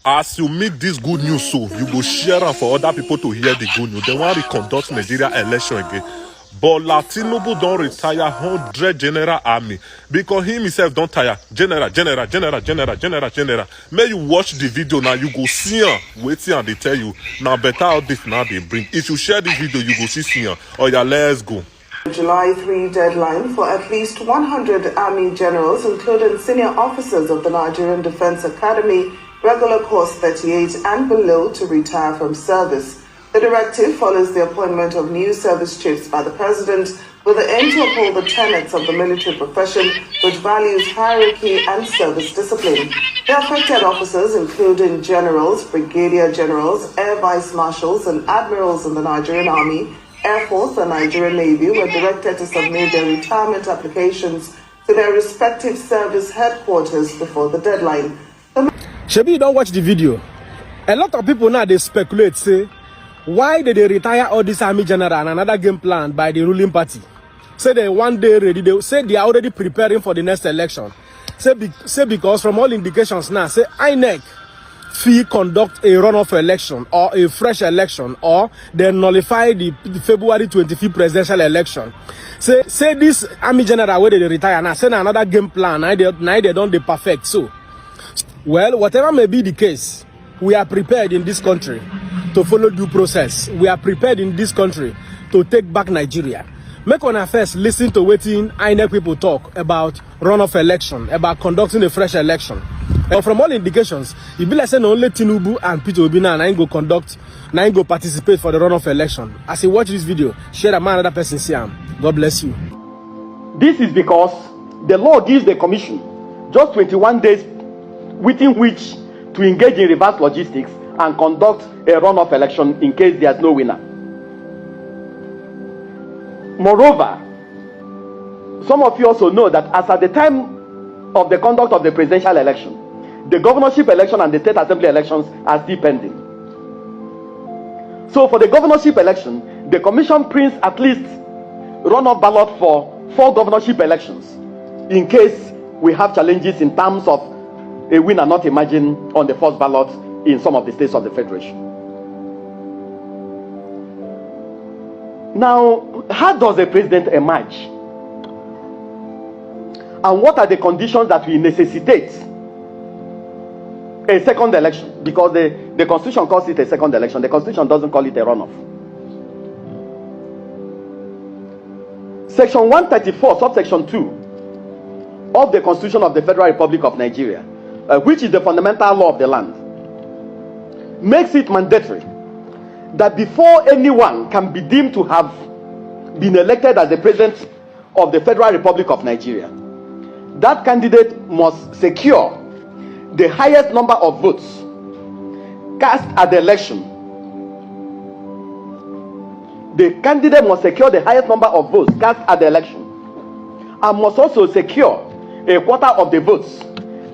As you meet this good news, so you go share am for other people to hear the good news. They want to conduct Nigeria election again. But Tinubu don't retire 100 general army because he himself don't tire. General. May you watch the video now, you go see him. Waiting and they tell you now better all this now they bring. If you share this video, you go see him. Oh yeah, let's go. July 3 deadline for at least 100 army generals, including senior officers of the Nigerian Defense Academy, regular course 38 and below, to retire from service. The directive follows the appointment of new service chiefs by the president with the aim to uphold the tenets of the military profession, which values hierarchy and service discipline. The affected officers, including generals, brigadier generals, air vice marshals, and admirals in the Nigerian Army, Air Force, and Nigerian Navy, were directed to submit their retirement applications to their respective service headquarters before the deadline. Shebi, you don't watch the video. A lot of people now they speculate, say, why did they retire all this army general and another game plan by the ruling party? Say they one day ready. They say they are already preparing for the next election. Say because from all indications now, say INEC fee conduct a runoff election or a fresh election, or they nullify the February 25th presidential election. Say this army general where they retire now, say another game plan. Now they don't perfect. So, well, whatever may be the case, we are prepared in this country to follow due process. We are prepared in this country to take back Nigeria. Make una first listen to wetin INEC people talk about runoff election, about conducting a fresh election. And from all indications, it be like saying only Tinubu and Peter Obi now go participate for the runoff election. As you watch this video, share am another person see am. God bless you. This is because the law gives the commission just 21 days within which to engage in reverse logistics and conduct a runoff election in case there's no winner. Moreover, some of you also know that as at the time of the conduct of the presidential election, the governorship election and the state assembly elections are still pending. So for the governorship election, the commission prints at least runoff ballot for 4 governorship elections in case we have challenges in terms of a winner not emerging on the first ballot in some of the states of the Federation. Now, how does a president emerge? And what are the conditions that will necessitate a second election? Because the Constitution calls it a second election. The Constitution doesn't call it a runoff. Section 134, subsection 2 of the Constitution of the Federal Republic of Nigeria, which is the fundamental law of the land, makes it mandatory that before anyone can be deemed to have been elected as the president of the Federal Republic of Nigeria, that candidate must secure the highest number of votes cast at the election. The candidate must secure the highest number of votes cast at the election and must also secure a quarter of the votes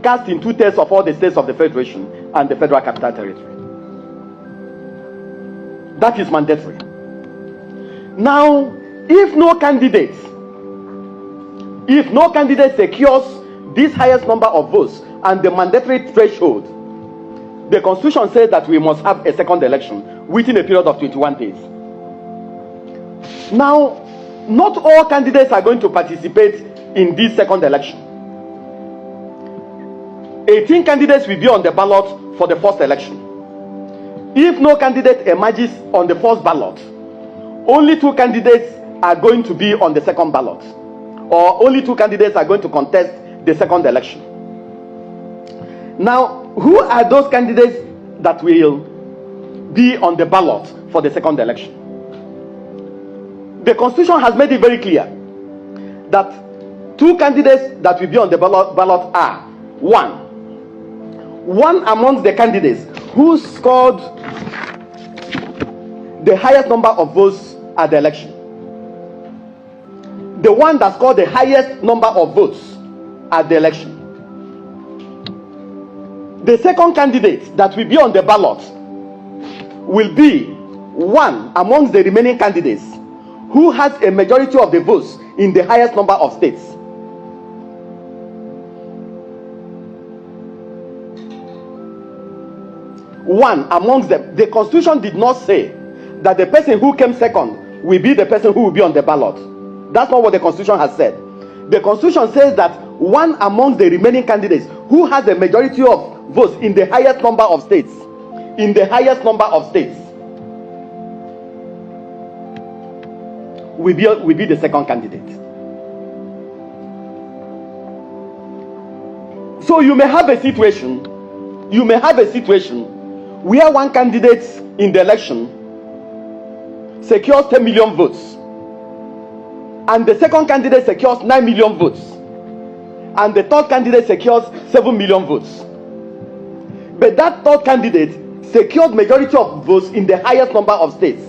cast in 2/3 of all the states of the Federation and the Federal Capital Territory. That is mandatory. Now, if no candidate secures this highest number of votes and the mandatory threshold, the Constitution says that we must have a second election within a period of 21 days. Now, not all candidates are going to participate in this second election. 18 candidates will be on the ballot for the first election. If no candidate emerges on the first ballot, only 2 candidates are going to be on the second ballot, or only 2 candidates are going to contest the second election. Now, who are those candidates that will be on the ballot for the second election? The Constitution has made it very clear that 2 candidates that will be on the ballot are: one amongst the candidates who scored the highest number of votes at the election, the one that scored the highest number of votes at the election. The second candidate that will be on the ballot will be one amongst the remaining candidates who has a majority of the votes in the highest number of states. one amongst them. The constitution did not say that the person who came second will be the person who will be on the ballot. That's not what the constitution has said. The constitution says that one amongst the remaining candidates who has a majority of votes in the highest number of states, will be the second candidate. So you may have a situation where one candidate in the election secures 10 million votes, and the second candidate secures 9 million votes, and the third candidate secures 7 million votes. But that third candidate secured majority of votes in the highest number of states.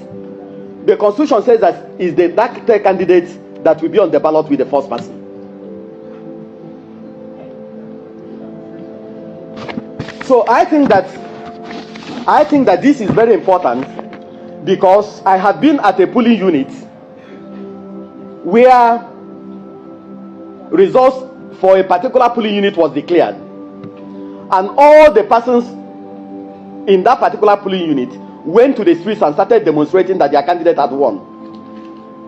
The constitution says that is that third candidate that will be on the ballot with the first person. So I think that this is very important, because I have been at a polling unit where results for a particular polling unit was declared, and all the persons in that particular polling unit went to the streets and started demonstrating that their candidate had won.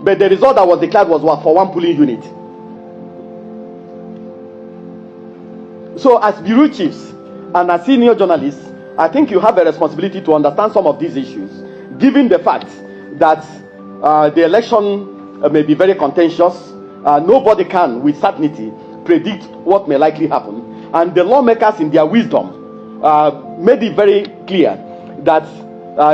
But the result that was declared was for one polling unit. So as bureau chiefs and as senior journalists, I think you have a responsibility to understand some of these issues, given the fact that the election may be very contentious. Nobody can with certainty predict what may likely happen, and the lawmakers in their wisdom made it very clear that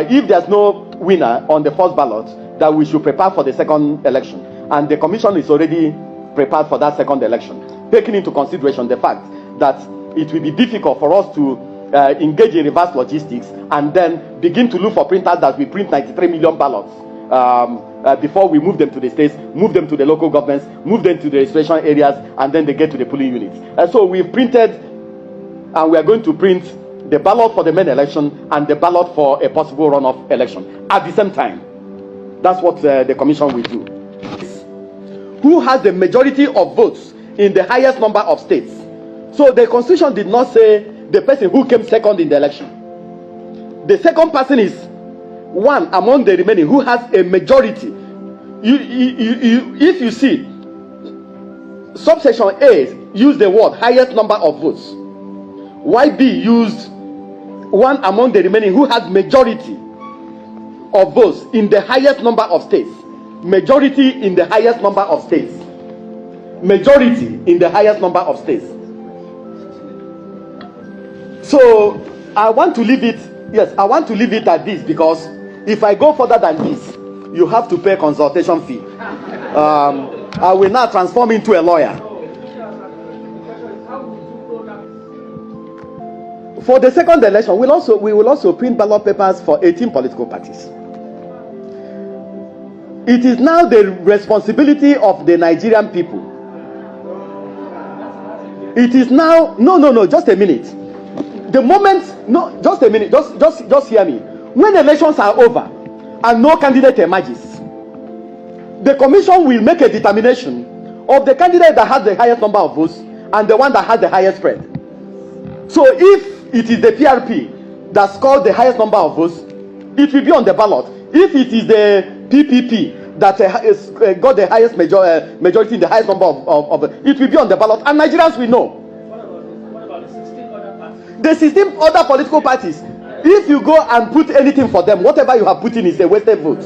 if there's no winner on the first ballot, that we should prepare for the second election, and the commission is already prepared for that second election, taking into consideration the fact that it will be difficult for us to engage in reverse logistics and then begin to look for printers that will print 93 million ballots before we move them to the states, move them to the local governments, move them to the registration areas, and then they get to the polling units. So we've printed, and we are going to print the ballot for the main election and the ballot for a possible runoff election at the same time. That's what the commission will do. Who has the majority of votes in the highest number of states? So the constitution did not say the person who came second in the election. The second person is one among the remaining who has a majority. If you see, subsection A used the word highest number of votes, while B used one among the remaining who has majority of votes in the highest number of states. Majority in the highest number of states. Majority in the highest number of states. So I want to leave it, at this, because if I go further than this, you have to pay a consultation fee. I will now transform into a lawyer. For the second election, we will also print ballot papers for 18 political parties. It is now the responsibility of the Nigerian people. It is now, just a minute. The moment, just a minute, just hear me. When elections are over and no candidate emerges, the commission will make a determination of the candidate that has the highest number of votes and the one that has the highest spread. So if it is the PRP that scored the highest number of votes, it will be on the ballot. If it is the PPP that got the highest majority in the highest number of it will be on the ballot, and Nigerians will know. What about the 16 other parties? The 16 other political parties, if you go and put anything for them, whatever you have put in is a wasted vote.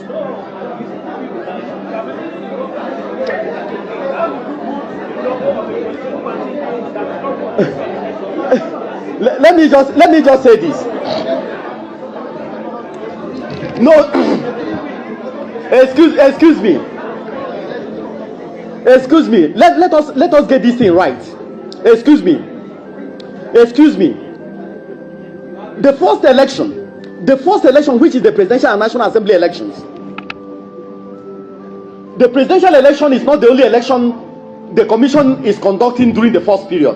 Let me just say this. No, excuse me. Let us get this thing right. Excuse me. The first election, which is the presidential and national assembly elections. The presidential election is not the only election the commission is conducting during the first period.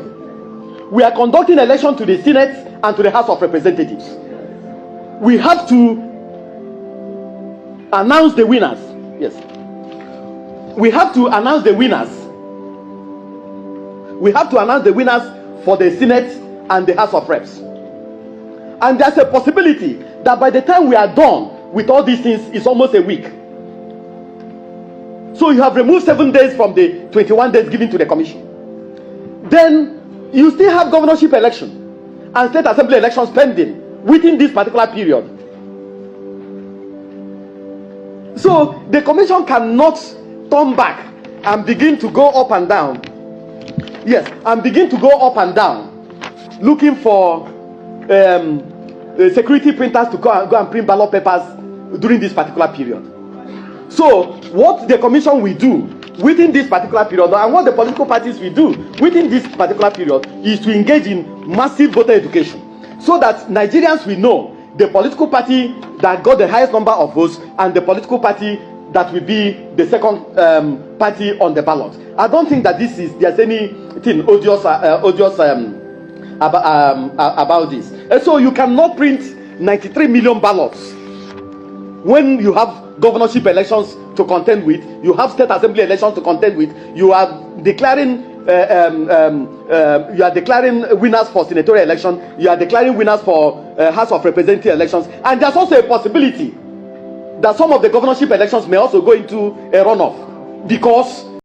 We are conducting election to the Senate and to the House of Representatives. We have to announce the winners. Yes. We have to announce the winners. We have to announce the winners for the Senate and the House of Reps. And there's a possibility that by the time we are done with all these things, it's almost a week. So you have removed 7 days from the 21 days given to the commission. Then you still have governorship election and state assembly elections pending within this particular period. So the commission cannot turn back and begin to go up and down. Yes, and begin to go up and down, looking for security printers to go and print ballot papers during this particular period. So what the commission will do within this particular period, and what the political parties will do within this particular period, is to engage in massive voter education, so that Nigerians will know the political party that got the highest number of votes and the political party that will be the second party on the ballot. I don't think that there's anything odious about this. And so you cannot print 93 million ballots when you have governorship elections to contend with, you have state assembly elections to contend with, you are declaring winners for senatorial election, you are declaring winners for House of Representatives elections, and there's also a possibility that some of the governorship elections may also go into a runoff, because